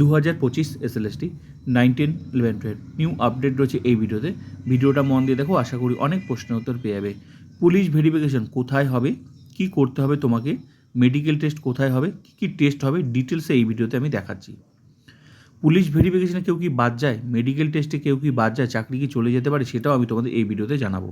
2025 SLST 9, 10, 11, 12 new update রয়েছে এই ভিডিওতে। ভিডিওটা মন দিয়ে দেখো, আশা করি অনেক প্রশ্নের উত্তর পেয়ে যাবে। পুলিশ ভেরিফিকেশন কোথায় হবে, কি করতে হবে তোমাকে, মেডিকেল টেস্ট কোথায় হবে, কী কী টেস্ট হবে, ডিটেলসে এই ভিডিওতে আমি দেখাচ্ছি। পুলিশ ভেরিফিকেশনে কেউ কি বাদ যায়, মেডিকেল টেস্টে কেউ কি বাদ যায়, চাকরি কি চলে যেতে পারে, সেটাও আমি তোমাদের এই ভিডিওতে জানাবো।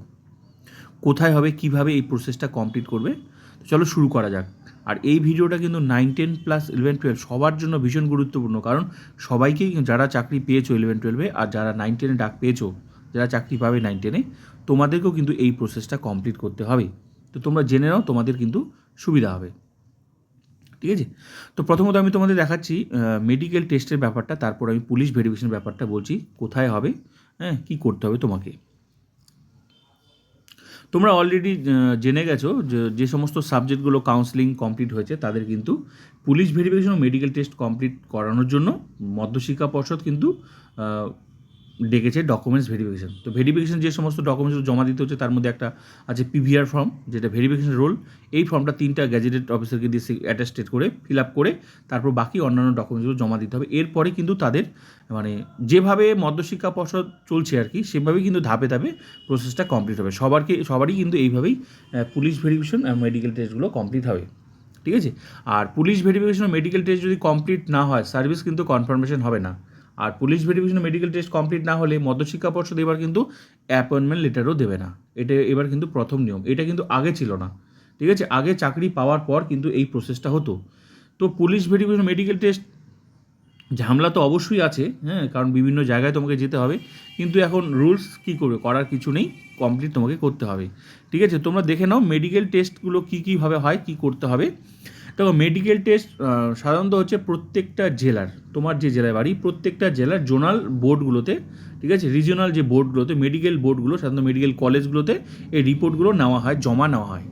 কোথায় হবে, কিভাবে এই প্রসেসটা কমপ্লিট করবে, তো চলো শুরু করা যাক। আর এই ভিডিওটা কিন্তু 9, 10 প্লাস 11, 12 সবার জন্য ভীষণ গুরুত্বপূর্ণ, কারণ সবাইকেই, যারা চাকরি পেয়েছো 11, 12-এ আর যারা 9, 10-এ ডাক পেয়েছো, যারা চাকরি পাবে 9, 10-এ, তোমাদেরকেও কিন্তু এই প্রসেসটা কমপ্লিট করতে হবে। তো তোমরা জেনে নাও, তোমাদের কিন্তু সুবিধা হবে। ঠিক আছে, তো প্রথমত আমি তোমাদের দেখাচ্ছি মেডিকেল টেস্টের ব্যাপারটা, তারপর আমি পুলিশ ভেরিফিকেশন ব্যাপারটা বলছি কোথায় হবে, হ্যাঁ কী করতে হবে তোমাকে। তোমরা অলরেডি জেনে গেছো যে সমস্ত সাবজেক্টগুলো কাউন্সেলিং কমপ্লিট হয়েছে তাদের কিন্তু পুলিশ ভেরিফিকেশন ও মেডিকেল টেস্ট কমপ্লিট করানোর জন্য মধ্যশিক্ষা পর্ষদ কিন্তু ডেকেছে ডকুমেন্টস ভেরিফিকেশন। তো ভেরিফিকেশন যে সমস্ত ডকুমেন্টস জমা দিতে হচ্ছে তার মধ্যে একটা আছে পিভিআর ফর্ম, যেটা ভেরিফিকেশন রোল। এই ফর্মটা 3টা গ্যাজেটেড অফিসারকে দিয়ে অ্যাটাস্টেড করে ফিল আপ করে তারপর বাকি অন্যান্য ডকুমেন্টসগুলো জমা দিতে হবে। এরপরে কিন্তু তাদের মানে যেভাবে মধ্যশিক্ষা পর্ষদ চলছে আর কি, সেভাবেই কিন্তু ধাপে ধাপে প্রসেসটা কমপ্লিট হবে। সবারই কিন্তু এইভাবেই পুলিশ ভেরিফিকেশন আর মেডিকেল টেস্টগুলো কমপ্লিট হবে। ঠিক আছে, আর পুলিশ ভেরিফিকেশন ও মেডিকেল টেস্ট যদি কমপ্লিট না হয়, সার্ভিস কিন্তু কনফার্মেশন হবে না। আর police verification medical test complete না হলে মধ্যশিক্ষা পর্ষদ এবার কিন্তু অ্যাপয়েন্টমেন্ট লেটারও দেবে না। এটা এবার কিন্তু প্রথম নিয়ম, এটা কিন্তু আগে ছিল না। ঠিক আছে, আগে চাকরি পাওয়ার পর কিন্তু এই প্রসেসটা হতো। তো পুলিশ ভেরিফিকেশন মেডিকেল টেস্ট ঝামেলা তো অবশ্যই আছে, হ্যাঁ, কারণ বিভিন্ন জায়গায় তোমাকে যেতে হবে, কিন্তু এখন রুলস কী করবে, করার কিছু নেই, কমপ্লিট তোমাকে করতে হবে। ঠিক আছে, তোমরা দেখে নাও মেডিকেল টেস্টগুলো কী কীভাবে হয়, কী করতে হবে। দেখো, মেডিকেল টেস্ট সাধারণত হচ্ছে প্রত্যেকটা জেলার, তোমার যে জেলায় বাড়ি প্রত্যেকটা জেলার জোনাল বোর্ডগুলোতে, ঠিক আছে, রিজিওনাল যে বোর্ডগুলোতে, মেডিকেল বোর্ডগুলো, সাধারণত মেডিকেল কলেজগুলোতে এই রিপোর্টগুলো নেওয়া হয়, জমা নেওয়া হয়।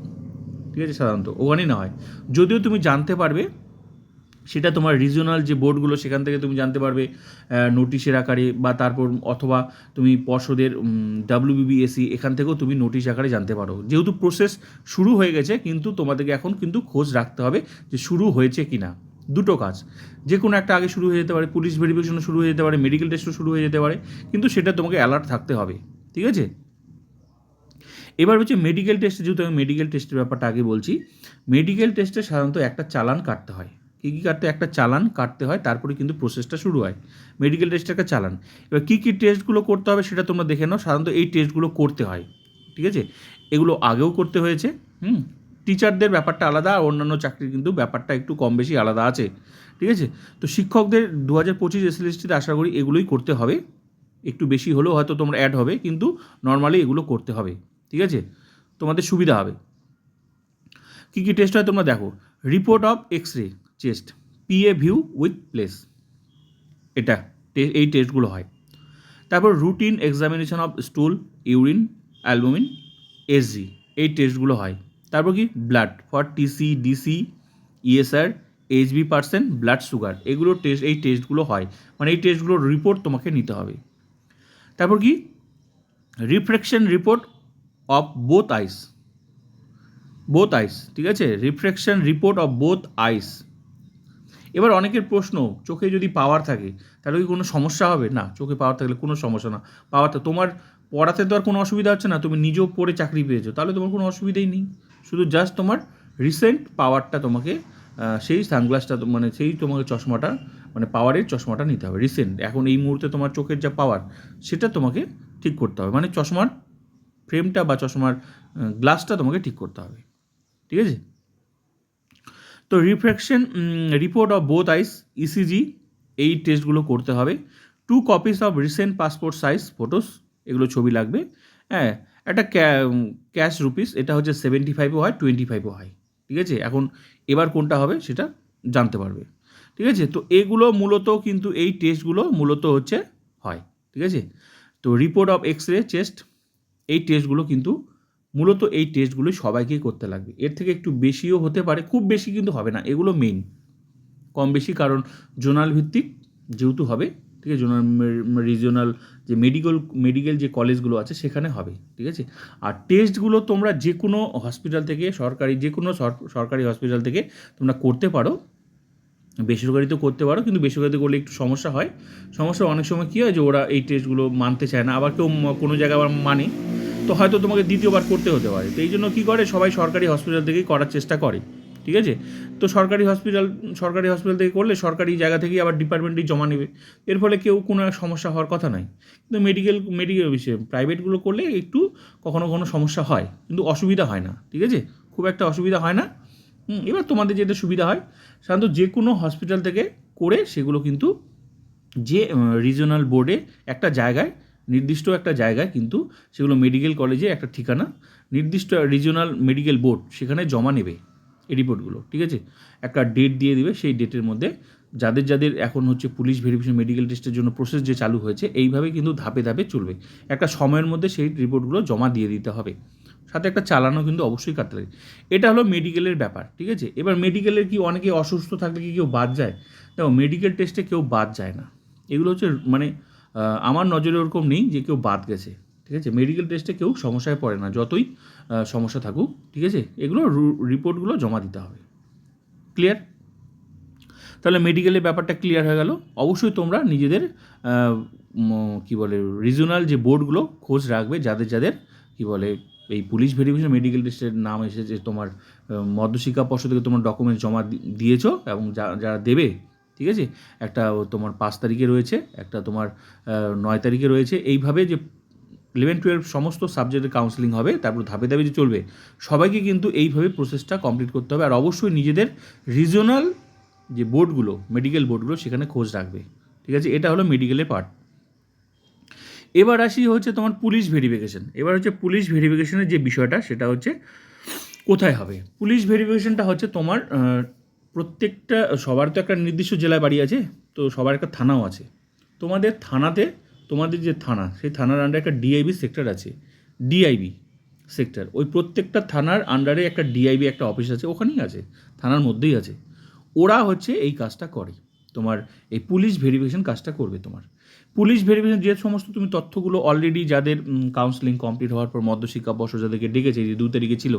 ঠিক আছে, সাধারণত ওখানেই নেওয়া হয়। যদিও তুমি জানতে পারবে সেটা তোমার রিজিওনাল যে বোর্ডগুলো, সেখান থেকে তুমি জানতে পারবে নোটিশের আকারে, বা তারপর অথবা তুমি পর্ষদের WBBSE এখান থেকেও তুমি নোটিশ আকারে জানতে পারো। যেহেতু প্রসেস শুরু হয়ে গেছে, কিন্তু তোমাদেরকে এখন কিন্তু খোঁজ রাখতে হবে যে শুরু হয়েছে কি না। দুটো কাজ, যে কোনো একটা আগে শুরু হয়ে যেতে পারে, পুলিশ ভেরিফিকেশনও শুরু হয়ে যেতে পারে, মেডিকেল টেস্টও শুরু হয়ে যেতে পারে, কিন্তু সেটা তোমাকে অ্যালার্ট থাকতে হবে। ঠিক আছে, এবার হচ্ছে মেডিকেল টেস্টে, যেহেতু আমি মেডিকেল টেস্টের ব্যাপারটা আগে বলছি। মেডিকেল টেস্টে সাধারণত একটা চালান কাটতে হয়। কী কী কাটতে, একটা চালান কাটতে হয়, তারপরে কিন্তু প্রসেসটা শুরু হয়। মেডিকেল টেস্টের একটা চালান, এবার কী কী টেস্টগুলো করতে হবে সেটা তোমরা দেখে নাও। সাধারণত এই টেস্টগুলো করতে হয়, ঠিক আছে, এগুলো আগেও করতে হয়েছে। টিচারদের ব্যাপারটা আলাদা, আর অন্যান্য চাকরির কিন্তু ব্যাপারটা একটু কম বেশি আলাদা আছে। ঠিক আছে, তো শিক্ষকদের 2025 এসএলএসটিতে আশা করি এগুলোই করতে হবে। একটু বেশি হলেও হয়তো তোমরা অ্যাড হবে, কিন্তু নর্মালি এগুলো করতে হবে। ঠিক আছে, তোমাদের সুবিধা হবে। কী কী টেস্ট হয় তোমরা দেখো। Report of X-ray chest, PA view with place, এটা এই টেস্টগুলো হয়। তারপর routine examination of stool, urine, albumin, SG, এই টেস্টগুলো হয়। তারপর কি blood for TC, DC, ESR, HB%, blood sugar, এগুলো টেস্ট, এই টেস্টগুলো হয়। মানে এই টেস্টগুলোর রিপোর্ট তোমাকে নিতে হবে। তারপর কি রিফ্রেকশন রিপোর্ট অফ বোথ আইস, ঠিক আছে, রিফ্রেকশন রিপোর্ট অফ বোথ আইস। এবার অনেকের প্রশ্ন, চোখে যদি পাওয়ার থাকে তাহলে কি কোনো সমস্যা হবে? না, চোখে পাওয়ার থাকলে কোনো সমস্যা না। পাওয়ারটা তোমার পড়াতে তো আর কোনো অসুবিধা হচ্ছে না, তুমি নিজেও পড়ে চাকরি পেয়েছো, তাহলে তোমার কোনো অসুবিধাই নেই। শুধু জাস্ট তোমার রিসেন্ট পাওয়ারটা তোমাকে, সেই সানগ্লাসটা, মানে সেই তোমাকে চশমাটা, মানে পাওয়ারের চশমাটা নিতে হবে রিসেন্ট। এখন এই মুহূর্তে তোমার চোখের যা পাওয়ার, সেটা তোমাকে ঠিক করতে হবে, মানে চশমার ফ্রেমটা বা চশমার গ্লাসটা তোমাকে ঠিক করতে হবে। ঠিক আছে, তো refraction report of both eyes, ECG, এই টেস্টগুলো করতে হবে। 2 copies of recent passport size photos, এগুলো ছবি লাগবে। হ্যাঁ, একটা ক্যাশ রুপিস, এটা হচ্ছে 75-ও হয়, 25-ও হয়। ঠিক আছে, এখন এবার কোনটা হবে সেটা জানতে পারবে। ঠিক আছে, তো এগুলো মূলত কিন্তু এই টেস্টগুলো মূলত হচ্ছে হয়। ঠিক আছে, তো রিপোর্ট অফ এক্স-রে চেস্ট, এই টেস্টগুলো কিন্তু মূলত এই টেস্টগুলো সবাইকেই করতে লাগবে। এর থেকে একটু বেশিও হতে পারে, খুব বেশি কিন্তু হবে না, এগুলো মেইন। কম বেশি কারণ জোনাল ভিত্তিক যেহেতু হবে, ঠিক আছে, জোনাল রিজিওনাল যে মেডিকেল যে কলেজগুলো আছে সেখানে হবে। ঠিক আছে, আর টেস্টগুলো তোমরা যে কোনো হসপিটাল থেকে, যে কোনো সরকারি হসপিটাল থেকে তোমরা করতে পারো। বেসরকারিতেও করতে পারো, কিন্তু বেসরকারিতে করলে একটু সমস্যা হয়। সমস্যা অনেক সময় কী হয় যে ওরা এই টেস্টগুলো মানতে চায় না, আবার কেউ কোনো জায়গায় আবার মানে, তো হয়তো তোমাকে দ্বিতীয়বার করতে হতে পারে। তো এই জন্য কী করে, সবাই সরকারি হসপিটাল থেকেই করার চেষ্টা করে, ঠিক আছে? তো সরকারি হসপিটাল থেকে করলে সরকারি জায়গা থেকেই আবার ডিপার্টমেন্টেই জমা নেবে, এর ফলে কেউ কোনো সমস্যা হওয়ার কথা নয়। কিন্তু মেডিকেল বিষয়ে প্রাইভেটগুলো করলে একটু কখনো কোনো সমস্যা হয়, কিন্তু অসুবিধা হয় না, ঠিক আছে? খুব একটা অসুবিধা হয় না। এবার তোমাদের যেটা সুবিধা হয়, সাধারণত যে কোনো হসপিটাল থেকে করে সেগুলো কিন্তু যে রিজনাল বোর্ডে একটা জায়গায়, নির্দিষ্ট একটা জায়গায় কিন্তু সেগুলো মেডিকেল কলেজে একটা ঠিকানা, নির্দিষ্ট রিজনাল মেডিকেল বোর্ড সেখানে জমা নেবে এই রিপোর্টগুলো, ঠিক আছে? একটা ডেট দিয়ে দিবে, সেই ডেটের মধ্যে যাদের যাদের এখন হচ্ছে পুলিশ ভেরিফিকেশন মেডিকেল টেস্টের জন্য প্রসেস যে চালু হয়েছে, এইভাবে কিন্তু ধাপে ধাপে চলবে। একটা সময়ের মধ্যে সেই রিপোর্টগুলো জমা দিয়ে দিতে হবে, সাথে একটা চালানও কিন্তু অবশ্যই কাটতে লাগে। এটা হলো মেডিকেলের ব্যাপার, ঠিক আছে? এবার মেডিকেলের কি অনেকে অসুস্থ থাকলে কি কেউ বাদ যায়? দেখো, মেডিকেল টেস্টে কেউ বাদ যায় না। এগুলো হচ্ছে মানে আমার নজরে ওরকম নেই যে কেউ বাদ গেছে, ঠিক আছে? মেডিকেল টেস্টে কেউ সমস্যায় পড়ে না, যতই সমস্যা থাকুক, ঠিক আছে? এগুলো রিপোর্টগুলো জমা দিতে হবে। ক্লিয়ার? তাহলে মেডিকেলের ব্যাপারটা ক্লিয়ার হয়ে গেল। অবশ্যই তোমরা নিজেদের কী বলে রিজনাল যে বোর্ডগুলো খোঁজ রাখবে, যাদের যাদের কী বলে এই পুলিশ ভেরিফিকেশন মেডিকেল টেস্টের নাম এসেছে, তোমার মধ্যশিক্ষা পর্ষদ থেকে তোমার ডকুমেন্টস জমা দিয়েছো, এবং যারা দেবে, ঠিক আছে? একটা তোমার 5 তারিখে রয়েছে, একটা তোমার 9 তারিখে রয়েছে, এইভাবে যে 11-12 সমস্ত সাবজেক্টের কাউন্সেলিং হবে, তারপর ধাপে ধাপে যে চলবে, সবাইকে কিন্তু এইভাবে প্রসেসটা কমপ্লিট করতে হবে। আর অবশ্যই নিজেদের রিজনাল যে বোর্ডগুলো, মেডিকেল বোর্ডগুলো, সেখানে খোঁজ রাখবে, ঠিক আছে? এটা হলো মেডিকেলের পার্ট। এবার আসি হচ্ছে তোমার পুলিশ ভেরিফিকেশন। এবার হচ্ছে পুলিশ ভেরিফিকেশনের যে বিষয়টা, সেটা হচ্ছে কোথায় হবে। পুলিশ ভেরিফিকেশনটা হচ্ছে তোমার প্রত্যেকটা, সবার তো একটা নির্দিষ্ট জেলায় বাড়ি আছে, তো সবার একটা থানাও আছে। তোমাদের থানাতে, তোমাদের যে থানা, সেই থানার আন্ডারে একটা ডিআইবি সেক্টর আছে, ডিআইবি সেক্টর। ওই প্রত্যেকটা থানার আন্ডারে একটা ডিআইবি একটা অফিস আছে, ওখানেই আছে, থানার মধ্যেই আছে। ওরা হচ্ছে এই কাজটা করে, তোমার এই পুলিশ ভেরিফিকেশন কাজটা করবে। তোমার পুলিশ ভেরিফিকেশন যে সমস্ত তুমি তথ্যগুলো অলরেডি যাদের কাউন্সেলিং কমপ্লিট হওয়ার পর মধ্যশিক্ষা পর্ষদ যাদেরকে ডেকেছে, যে 2 তারিখে ছিল,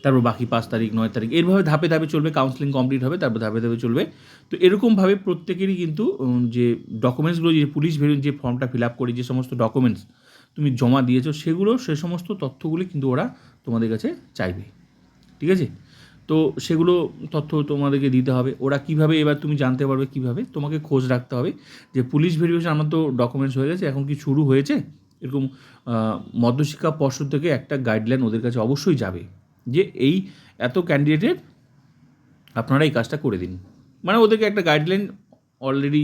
তারপর বাকি 5 তারিখ, 9 তারিখ, এরভাবে ধাপে ধাপে চলবে। কাউন্সেলিং কমপ্লিট হবে, তারপর ধাপে ধাপে চলবে। তো এরকমভাবে প্রত্যেকেরই কিন্তু যে ডকুমেন্টসগুলো, যে পুলিশ ভেরিফিকেশন যে ফর্মটা ফিল আপ করে যে সমস্ত ডকুমেন্টস তুমি জমা দিয়েছো, সেগুলো, সে সমস্ত তথ্যগুলি কিন্তু ওরা তোমাদের কাছে চাইবে, ঠিক আছে? তো সেগুলো তথ্য তোমাদেরকে দিতে হবে। ওরা কীভাবে, এবার তুমি জানতে পারবে কীভাবে, তোমাকে খোঁজ রাখতে হবে যে পুলিশ ভেরিফিকেশন আমার তো ডকুমেন্টস হয়ে গেছে, এখন কি শুরু হয়েছে, এরকম মধ্যশিক্ষা পর্ষদ থেকে একটা গাইডলাইন ওদের কাছে অবশ্যই যাবে যে এই এত ক্যান্ডিডেটের আপনারা এই কাজটা করে দিন। মানে ওদেরকে একটা গাইডলাইন অলরেডি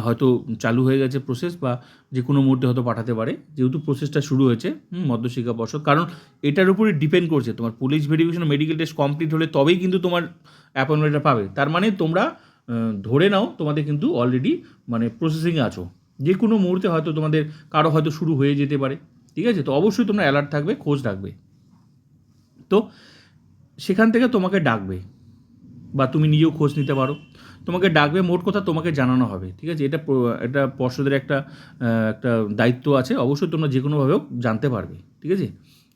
হয়তো চালু হয়ে গেছে প্রসেস, বা যে কোনো মুহূর্তে হয়তো পাঠাতে পারে, যেহেতু প্রসেসটা শুরু হয়েছে মধ্যশিক্ষা পর্ষদ। কারণ এটার উপরই ডিপেন্ড করছে, তোমার police verification medical test complete হলে তবেই কিন্তু তোমার অ্যাপয়েন্টমেন্টটা পাবে। তার মানে তোমরা ধরে নাও তোমাদের কিন্তু অলরেডি মানে প্রসেসিংয়ে আছো, যে কোনো মুহূর্তে হয়তো তোমাদের কারো হয়তো শুরু হয়ে যেতে পারে, ঠিক আছে? তো অবশ্যই তোমরা অ্যালার্ট থাকবে, খোঁজ রাখবে। তো সেখান থেকে তোমাকে ডাকবে, বা তুমি নিজেও খোঁজ নিতে পারো, তোমাকে ডাকবে, মোট কথা তোমাকে জানানো হবে, ঠিক আছে? এটা পর্ষদের একটা একটা দায়িত্ব আছে, অবশ্যই তোমরা যে কোনোভাবেও জানতে পারবে, ঠিক আছে?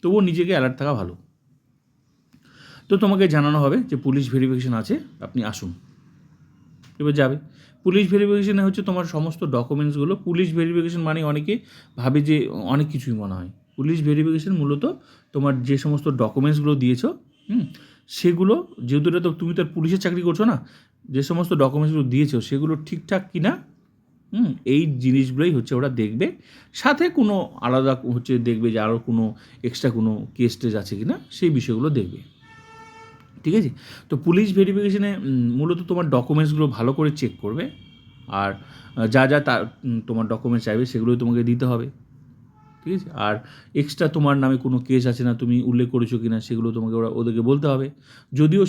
তবুও নিজেকে অ্যালার্ট থাকা ভালো। তো তোমাকে জানানো হবে যে পুলিশ ভেরিফিকেশন আছে, আপনি আসুন। এবার যাবে, পুলিশ ভেরিফিকেশানে হচ্ছে তোমার সমস্ত ডকুমেন্টসগুলো। পুলিশ ভেরিফিকেশন মানে অনেকে ভাবে যে অনেক কিছুই মনে হয়। পুলিশ ভেরিফিকেশন মূলত তোমার যে সমস্ত ডকুমেন্টসগুলো দিয়েছো, সেগুলো, যেহেতু এটা তো তুমি তো আর পুলিশের চাকরি করছো না, যে সমস্ত ডকুমেন্টসগুলো দিয়েছো সেগুলো ঠিকঠাক কিনা, এই জিনিসগুলোই হচ্ছে ওরা দেখবে। সাথে কোনো আলাদা হচ্ছে দেখবে যে আরও কোনো এক্সট্রা কোনো কেস টেস আছে কিনা, সেই বিষয়গুলো দেখবে, ঠিক আছে? তো পুলিশ ভেরিফিকেশনে মূলত তোমার ডকুমেন্টসগুলো ভালো করে চেক করবে, আর যা যা তোমার ডকুমেন্টস চাইবে সেগুলোই তোমাকে দিতে হবে, ঠিক আছে? আর এক্সট্রা তোমার নামে কোনো কেস আছে না, তুমি উল্লেখ করেছো কি না, সেগুলো তোমাকে ওদেরকে বলতে হবে। যদিও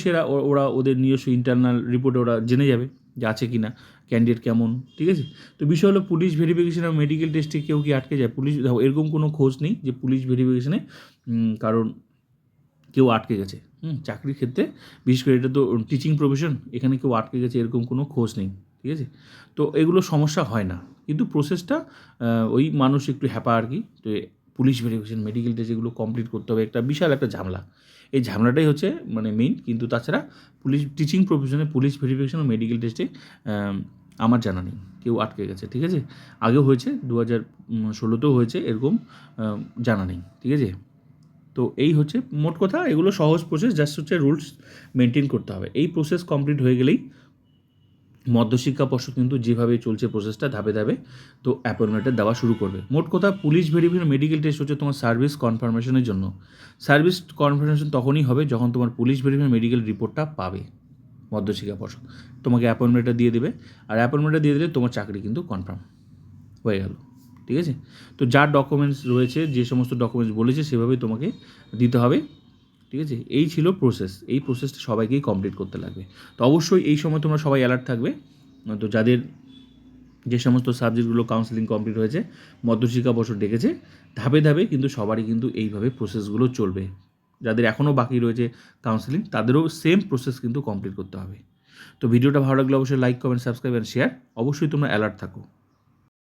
ওরা ওদের নিজস্ব ইন্টারনাল রিপোর্টে ওরা জেনে যাবে যে আছে কি না, ক্যান্ডিডেট কেমন, ঠিক আছে? তো বিষয় হলো পুলিশ ভেরিফিকেশন আর মেডিকেল টেস্টে কেউ কি আটকে যায়? পুলিশ এরকম কোনো খোঁজ নেই যে পুলিশ ভেরিফিকেশনে কারণ কেউ আটকে গেছে। চাকরির ক্ষেত্রে বিশেষ করে এটা তো টিচিং প্রফেশন, এখানে কেউ আটকে গেছে এরকম কোনো খোঁজ নেই, ঠিক আছে? তো এগুলো সমস্যা হয় না, কিন্তু প্রসেসটা ওই মানুষ একটু হ্যাপা আর কি। তো পুলিশ ভেরিফিকেশন, মেডিকেল টেস্ট এগুলো কমপ্লিট করতে হবে, একটা বিশাল একটা ঝামেলা। এই ঝামেলাটাই হচ্ছে মানে মেইন। কিন্তু তাছাড়া পুলিশ টিচিং প্রফেশনে পুলিশ ভেরিফিকেশন ও মেডিকেল টেস্টে আমার জানা নেই কেউ আটকে গেছে, ঠিক আছে। আগেও হয়েছে, 2016তেও হয়েছে এরকম, জানা নেই, ঠিক আছে। তো এই হচ্ছে মোট কথা, এগুলো সহজ প্রসেস, জাস্ট হচ্ছে রুলস মেনটেন করতে হবে। এই প্রসেস কমপ্লিট হয়ে গেলেই মধ্যশিক্ষা পর্ষদ কিন্তু যেভাবে চলছে প্রসেসটা ধাপে ধাপে, তো অ্যাপয়েন্টমেন্টটা দেওয়া শুরু করবে। মোট কথা, পুলিশ ভেরিফিকেশন মেডিকেল টেস্ট হচ্ছে তোমার সার্ভিস কনফার্মেশনের জন্য। সার্ভিস কনফার্মেশন তখনই হবে যখন তোমার পুলিশ ভেরিফিকেশন মেডিকেল রিপোর্টটা পাবে মধ্যশিক্ষা পর্ষদ, তোমাকে অ্যাপয়েন্টমেন্টটা দিয়ে দেবে। আর অ্যাপয়েন্টমেন্টটা দিয়ে দিলে তোমার চাকরি কিন্তু কনফার্ম হয়ে গেল, ঠিক আছে। তো যার ডকুমেন্টস রয়েছে, যে সমস্ত ডকুমেন্টস বলেছে সেভাবেই তোমাকে দিতে হবে, ঠিক আছে। এই ছিল প্রসেস। এই প্রসেসটা সবাইকেই কমপ্লিট করতে লাগবে। তো অবশ্যই এই সময় তোমরা সবাই অ্যালার্ট থাকবে। তো যাদের যে সমস্ত সাবজেক্টগুলো কাউন্সেলিং কমপ্লিট হয়েছে, মধ্যশিক্ষা পর্ষদ ডেকেছে, ধাপে ধাপে কিন্তু সবারই কিন্তু এইভাবে প্রসেসগুলো চলবে। যাদের এখনও বাকি রয়েছে কাউন্সেলিং, তাদেরও সেম প্রসেস কিন্তু কমপ্লিট করতে হবে। তো ভিডিওটা ভালো লাগলে অবশ্যই like, comment, subscribe and share. অবশ্যই তোমরা অ্যালার্ট থাকো।